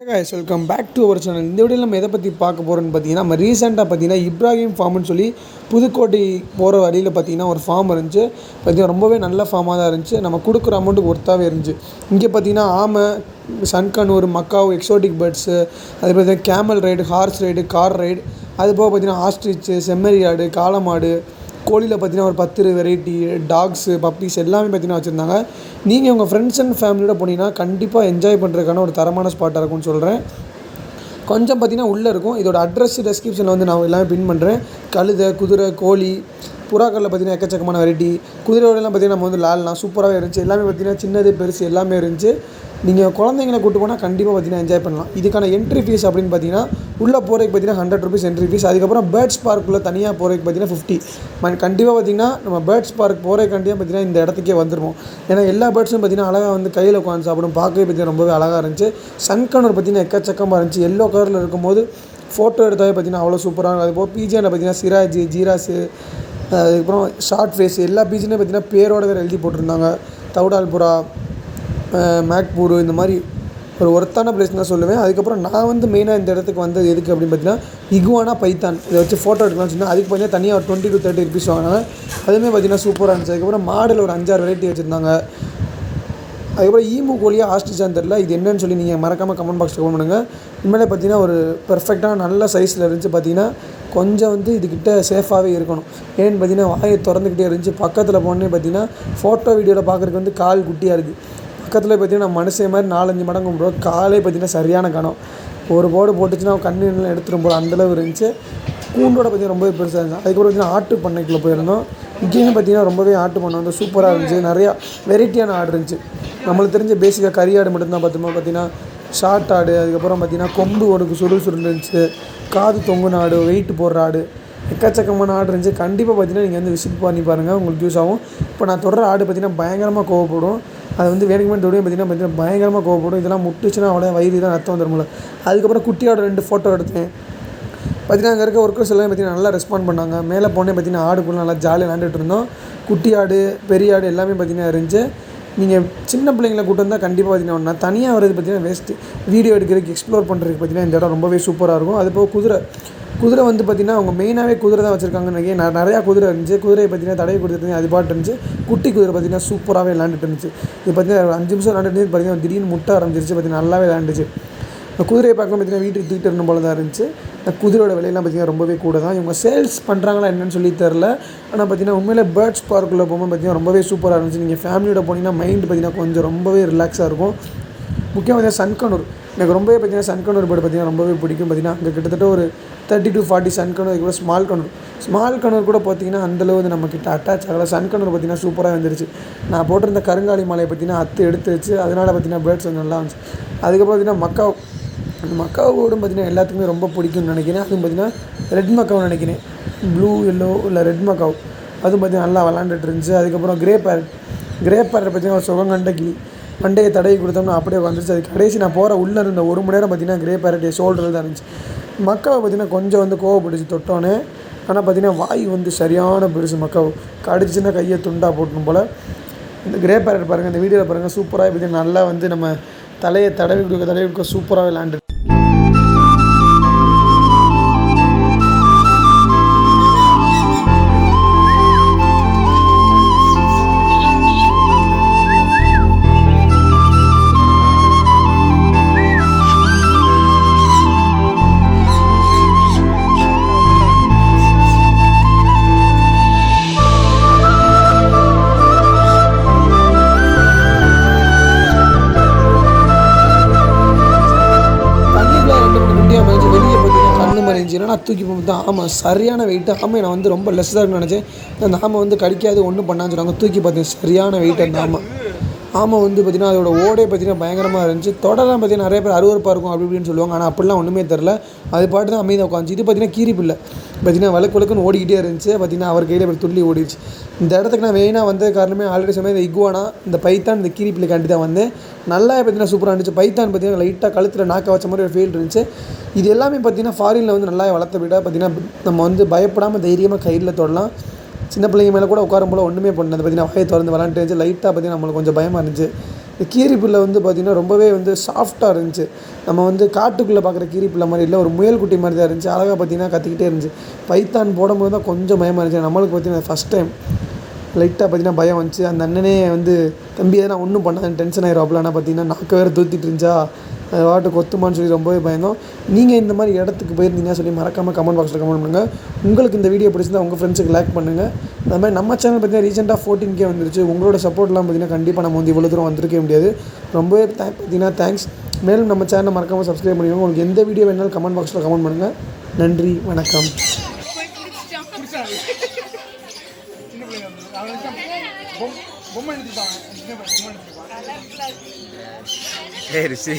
Guys welcome back to our channel. இந்த வீடியோவில் நம்ம எதை பற்றி பார்க்க போகிறோன்னு பார்த்தீங்கன்னா, நம்ம ரீசெண்டாக பார்த்தீங்கன்னா இப்ராஹிம் ஃபார்ம்னு சொல்லி புதுக்கோட்டை போகிற வழியில் பார்த்தீங்கன்னா ஒரு ஃபார்ம் இருந்துச்சு. பார்த்தீங்கன்னா ரொம்பவே நல்ல ஃபார்மாக தான் இருந்துச்சு. நம்ம கொடுக்குற அமௌண்ட்டுக்கு ஒர்த்தாகவே இருந்துச்சு. இங்கே பார்த்தீங்கன்னா ஆமை, சன்கனூர், மக்காவ், எக்ஸோட்டிக் பேர்ட்ஸு, அது பார்த்தீங்கன்னா camel ride, horse ride, car ride, அது போக பார்த்தீங்கன்னா ஆஸ்ட்ரிச்சு, செம்மறி ஆடு, காளமாடு, கோழியில் பார்த்தீங்கன்னா ஒரு 10 வெரைட்டி டாக்ஸு, பப்பீஸ் எல்லாமே பார்த்தீங்கன்னா வச்சுருந்தாங்க. நீங்கள் உங்கள் ஃப்ரெண்ட்ஸ் அண்ட் ஃபேமிலியோட போனீங்கன்னா கண்டிப்பாக என்ஜாய் பண்ணுறதுக்கான ஒரு தரமான ஸ்பாட்டாக இருக்கும்னு சொல்கிறேன். கொஞ்சம் பார்த்தீங்கன்னா உள்ளே இருக்கும். இதோட அட்ரஸ் டெஸ்கிரிப்ஷனில் வந்து நான் எல்லாமே பின் பண்ணுறேன். கழுதை, குதிரை, கோழி, புறாக்களில் பார்த்தீங்கன்னா எக்கச்சக்கமான வெரைட்டி. குதிரையோடலாம் பார்த்தீங்கன்னா நம்ம வந்து லால்லாம் சூப்பராகவே இருந்துச்சு. எல்லாமே பார்த்தீங்கன்னா சின்னது பெருசு எல்லாமே இருந்துச்சு. நீங்கள் குழந்தைங்கள கூட்டு போனால் கண்டிப்பாக பார்த்தீங்கன்னா என்ஜாய் பண்ணலாம். இதுக்கான என்ட்ரி ஃபீஸ் அப்படின்னு பார்த்தீங்கன்னா உள்ளே போகிறதுக்கு பார்த்தீங்கன்னா ₹100 என்ட்ரி ஃபீஸ். அதுக்கப்புறம் பேர்ட்ஸ் பார்க்குள்ளே தனியாக போகிறதுக்கு பார்த்தீங்கன்னா 50. கண்டிப்பாக பார்த்தீங்கன்னா நம்ம பேர்ட்ஸ் பார்க் போகிறதுக்காண்டியாக பார்த்தீங்கன்னா இந்த இடத்துக்கே வந்துடுவோம். ஏன்னா எல்லா பேர்ட்ஸும் பார்த்தீங்கன்னா அழகாக வந்து கையில் உட்காந்து சாப்பிடும். பார்க்கவே பார்த்தீங்கன்னா ரொம்பவே அழகாக இருந்துச்சு. சன்கனூர் பார்த்தீங்கன்னா எக்கச்சக்கமாக இருந்துச்சு. எல்லோ கலரில் இருக்கும்போது ஃபோட்டோ எடுத்தாவே பார்த்தீங்கன்னா அவ்வளோ சூப்பராக இருக்கும். அதுபோல் பீஜனில் பார்த்தீங்கன்னா சிராஜ், ஜீராஸு, அதுக்கப்புறம் ஷார்ட் ஃபேஸ் எல்லா பீஜனையும் பார்த்தீங்கன்னா பேரோட வேறு எழுதி போட்டிருந்தாங்க. தவுடால் புறா, மேக்பூர், இந்த மாதிரி ஒரு ஒர்த்தான பிளேஸ் தான் சொல்லுவேன். அதுக்கப்புறம் நான் வந்து மெயினாக இந்த இடத்துக்கு வந்தது எதுக்கு அப்படின்னு பார்த்தீங்கன்னா இகுவானா, பைத்தான் இதை வச்சு ஃபோட்டோ எடுக்கலாம்னு சொன்னால் அதுக்கு பார்த்தீங்கன்னா தனியாக ஒரு ₹20 to ₹30 வாங்கினாங்க. அதுவுமே பார்த்தீங்கன்னா சூப்பராக இருந்துச்சு. அதுக்கப்புறம் மாடல் ஒரு 5-6 வெரைட்டி வச்சுருந்தாங்க. அதுக்கப்புறம் ஈமு கோழியா ஆஸ்ட்ரிச்சான்னு தெரில, இது என்னன்னு சொல்லி நீங்கள் மறக்காமல் கமெண்ட் பாக்ஸில் கமெண்ட் பண்ணுங்கள். இனிமேல் பார்த்தீங்கன்னா ஒரு பெர்ஃபெக்டான நல்ல சைஸில் இருந்துச்சு. பார்த்தீங்கன்னா கொஞ்சம் வந்து இதுக்கிட்ட சேஃபாகவே இருக்கணும். ஏன்னு பார்த்தீங்கன்னா வாயை திறந்துக்கிட்டே இருந்துச்சு. பக்கத்தில் போனே பார்த்தீங்கன்னா ஃபோட்டோ வீடியோவில் பார்க்குறதுக்கு வந்து கால் குட்டியாக இருக்குது. பக்கத்தில் பார்த்தீங்கன்னா மனுஷன் மாதிரி 4-5 மடங்கு ப்ரோ. காலே பார்த்தீங்கன்னா சரியான கணம். ஒரு போர்டு போட்டுச்சுன்னா கண்ணுலாம் எடுத்துடும் போல் அந்தளவு இருந்துச்சு. கூண்டோட பார்த்தீங்கன்னா ரொம்பவே பெருசாக இருந்துச்சு. அதுக்கப்புறம் பார்த்தீங்கன்னா ஆட்டு பண்ணைக்குள்ளே போயிருந்தோம். இங்கேயும் பார்த்தீங்கன்னா ரொம்பவே ஆட்டு பண்ணை வந்து சூப்பராக இருந்துச்சு. நிறையா வெரைட்டியான ஆடு இருந்துச்சு. நம்மளுக்கு தெரிஞ்ச பேசிக்காக கறி ஆடு மட்டும்தான் பார்த்தீங்கன்னா ஷார்ட் ஆடு, அதுக்கப்புறம் பார்த்தீங்கன்னா கொம்பு ஒடுக்கு சுருள் இருந்துச்சு. காது தொங்குன ஆடு, வெயிட் போடுற ஆடு, எக்கச்சக்கமான ஆடு இருந்துச்சு. கண்டிப்பாக பார்த்தீங்கன்னா நீங்கள் வந்து விசிட் பண்ணி பாருங்கள், உங்களுக்கு யூஸ் ஆகும். இப்போ நான் தொடர ஆடு பார்த்தீங்கன்னா பயங்கரமாக கோவப்படும். அது வந்து வேணுக்குமே தொடையும் பார்த்தீங்கன்னா பயங்கரமாக கோவப்படும். இதெல்லாம் முட்டுச்சுன்னா அவ்வளோ வயிறு தான் ரத்தம் வந்துடும்ல. அதுக்கப்புறம் குட்டியோட 2 ஃபோட்டோ எடுத்தேன். பார்த்தீங்கன்னா அங்கே இருக்க ஒர்க்கர்ஸ் எல்லாம் பார்த்தீங்கன்னா நல்லா ரெஸ்பாண்ட் பண்ணாங்க. மேலே போனே பார்த்தீங்கன்னா ஆடுக்குள்ளே நல்லா ஜாலியாக விளாண்டுட்டு இருந்தோம். குட்டி ஆடு, பெரிய ஆடு எல்லாமே பார்த்தீங்கன்னா இருந்துச்சு. நீங்கள் சின்ன பிள்ளைங்களை கூட்டு வந்தால் கண்டிப்பாக பார்த்தீங்கன்னா தனியாக வரது பார்த்தீங்கன்னா வேஸ்ட்டு. வீடியோ எடுக்கிறதுக்கு எக்ஸ்ப்ளோர் பண்ணுறதுக்கு பார்த்தீங்கன்னா இந்த இடம் ரொம்பவே சூப்பராக இருக்கும். அதுபோக குதிரை வந்து பார்த்திங்கன்னா அவங்க மெயினாகவே குதிரை தான் வச்சுருக்காங்க. நிறையா குதிரை இருந்துச்சு. குதிரையை பார்த்தீங்கன்னா தடவை கொடுத்துட்டு அது பாட்டு இருந்துச்சு. குட்டி குதிரை பார்த்தீங்கன்னா சூப்பராகவே விளாண்டுட்டு இருந்துச்சு. இது பார்த்தீங்கன்னா 5 நிமிஷம் விளாண்டுட்டு பார்த்தீங்கன்னா திடீர்னு முட்டை ஆரம்பிச்சிருச்சு. பார்த்தீங்கன்னா நல்லாவே விளாண்டுச்சு. குதிரையை பார்க்கலாம் பார்த்தீங்கன்னா வீட்டுக்கு தூக்கிட்டு வரணும் போல தான் இருந்துச்சு. குதிரையோட விலையெல்லாம் பார்த்தீங்கன்னா ரொம்பவே கூட தான். இவங்க சேல்ஸ் பண்ணுறாங்களா என்னன்னு சொல்லி தெரில. ஆனால் பார்த்தீங்கன்னா உண்மையிலே பேர்ட்ஸ் பார்க்குள்ளே போகும்போது பார்த்தீங்கன்னா ரொம்பவே சூப்பராக இருந்துச்சு. நீங்கள் ஃபேமிலியோட போனீங்கன்னா மைண்டு பார்த்தீங்கன்னா கொஞ்சம் ரொம்பவே ரிலாக்ஸாக இருக்கும். முக்கியமாக பார்த்தீங்கன்னா சன்கனூர் எனக்கு ரொம்பவே பார்த்தீங்கன்னா சன்கனூர் பேர்டு பார்த்தீங்கன்னா ரொம்பவே பிடிக்கும். பார்த்தீங்கன்னா அங்கே கிட்டத்தட்ட ஒரு 30 to 40 சன்கனூர். அதுக்கப்புறம் ஸ்மால் கனூர் கூட பார்த்தீங்கன்னா அந்தளவு வந்து நம்மக்கிட்ட அட்டாச் ஆகலை. சன்கனூர் பார்த்தீங்கன்னா சூப்பராக வந்துருச்சு. நான் போட்டிருந்த கருங்காலி மாலையை பார்த்தீங்கன்னா எடுத்து வச்சு அதனால் பார்த்தீங்கன்னா பேர்ட்ஸ் வந்து நல்லா இருந்துச்சு. அதுக்கப்புறம் பார்த்தீங்கன்னா மக்காவோடும் பார்த்தீங்கன்னா எல்லாத்துக்குமே ரொம்ப பிடிக்கும்னு நினைக்கிறேன். அதுவும் பார்த்தீங்கன்னா ரெட் மக்காவும் நினைக்கிறேன், ப்ளூ எல்லோ இல்லை ரெட் மக்காவ், அதுவும் பார்த்தீங்கன்னா நல்லா விளாண்டுட்டு இருந்துச்சு. அதுக்கப்புறம் கிரே பேரட் பார்த்தீங்கன்னா ஒரு சுகங்கண்ட கிளி. மண்டையை தடவி கொடுத்தோம்னா அப்படியே வந்துருச்சு. அது கடைசி நான் போகிற உள்ளே இருந்த 1 மணி நேரம் பார்த்தீங்கன்னா கிரே பேரட் ஷோல்டரில் தான் இருந்துச்சு. மக்காவை பார்த்தீங்கன்னா கொஞ்சம் வந்து கோவப்பட்டுச்சு தொட்டோன்னே. ஆனால் பார்த்தீங்கன்னா வாய் வந்து சரியான பெருசு. மக்காவை கடிச்சுன்னா கையை துண்டாக போட்டணும் போல். இந்த கிரே பேரட் பாருங்கள், இந்த வீடியோவில் பாருங்கள், சூப்பராக பார்த்தீங்கன்னா நல்லா வந்து நம்ம தலையை தடவி கொடுக்க சூப்பராக விளாண்டு. நான் தூக்கி போட்டு ஆமாம் சரியான வெயிட்டு. ஆமாம் நான் வந்து ரொம்ப லெஸ்ஸாக இருக்குன்னு நினச்சேன். அந்த ஆமை வந்து கடிக்காது ஒன்றும் பண்ணான்னு சொன்னாங்க. தூக்கி பார்த்தேன் சரியான வெயிட். அந்த ஆமை வந்து பார்த்திங்கன்னா அதோட ஓடே பார்த்திங்கன்னா பயங்கரமாக இருந்துச்சு. தொடலாம் பார்த்திங்கன்னா நிறைய பேர் அருவருப்பாக இருக்கும் அப்படி இப்படின்னு சொல்லுவாங்க. ஆனால் அப்படிலாம் ஒன்றுமே தெரில. அது பாட்டு தான் அமைதியாக உட்காந்துச்சு. இது பார்த்திங்கன்னா கீரிப்பில்லை பார்த்திங்கன்னா வழக்குன்னு ஓடிக்கிட்டே இருந்துச்சு. பார்த்திங்கன்னா அவர் கையில் ஒரு துள்ளி ஓடிடுச்சு. இந்த இடத்துக்கு நான் மெயினாக வந்த காரணமே ஆல்ரெடி சொன்னேன், இந்த இகுவானா, இந்த பைத்தான், இந்த கீரிப்பில்லைக்காண்டி தான் வந்தேன். நல்லா பார்த்திங்கன்னா சூப்பராக இருந்துச்சு. பைத்தான் பார்த்திங்கன்னா லைட்டாக கழுத்தில் நாக்க வச்ச மாதிரி ஒரு ஃபீல் இருந்துச்சு. இது எல்லாமே பார்த்திங்கன்னா ஃபாரினில் வந்து நல்லா வளர்த்த விட பார்த்திங்கன்னா நம்ம வந்து பயப்படாமல் தைரியமாக கையில் தொடலாம். சின்ன பிள்ளைங்க மேலே கூட உட்காரும் போல் ஒன்றுமே பண்ணது. பார்த்திங்கன்னா வாயை திறந்து விளாண்டுச்சு. லைட்டாக பார்த்திங்கன்னா நம்மளுக்கு கொஞ்சம் பயமாக இருந்துச்சு. இந்த கீரிப்புல்லை வந்து பார்த்திங்கன்னா ரொம்பவே வந்து சாஃப்டாக இருந்துச்சு. நம்ம வந்து காட்டுக்குள்ளே பார்க்குற கீரிப்புல்லை மாதிரி இல்லை, ஒரு முயல் குட்டி மாதிரி தான் இருந்துச்சு. அழகாக பார்த்திங்கன்னா கத்திக்கிட்டே இருந்துச்சு. பைத்தான் போடும்போது தான் கொஞ்சம் பயமாக இருந்துச்சு. நம்மளுக்கு பார்த்திங்கன்னா ஃபஸ்ட் டைம் லைட்டாக பார்த்திங்கன்னா பயம் வந்துச்சு. அந்த அண்ணனே வந்து தம்பி எதனா ஒன்றும் பண்ணால் டென்ஷன் ஆயிரும். ஆனால் பார்த்திங்கன்னா நாக்கு வேறு தூத்திட்டு இருந்துச்சா, அது வாட்டு கொத்துமான்னு சொல்லி ரொம்பவே பயந்தோம். நீங்கள் இந்த மாதிரி இடத்துக்கு போயிருந்தீங்கன்னா சொல்லி மறக்காமல் கமெண்ட் பாக்ஸில் கமெண்ட் பண்ணுங்கள். உங்களுக்கு இந்த வீடியோ பிடிச்சிருந்தா உங்கள் ஃப்ரெண்ட்ஸுக்கு லைக் பண்ணுங்கள். அது மாதிரி நம்ம சேனல் பார்த்திங்கன்னா ரீசெண்டாக 14K வந்துருச்சு. உங்களோட சப்போர்ட்லாம் பார்த்திங்கன்னா கண்டிப்பாக நம்ம வந்து இவ்வளோ தூரம் வந்திருக்கவே முடியாது. ரொம்பவே பார்த்திங்கன்னா தேங்க்ஸ். மேலும் நம்ம சேனலை மறக்காமல் சப்ஸ்கிரைப் பண்ணிக்கோங்க. உங்களுக்கு எந்த வீடியோ வேணாலும் கமெண்ட் பாக்ஸில் கமெண்ட் பண்ணுங்கள். நன்றி, வணக்கம். Hey, Rishi.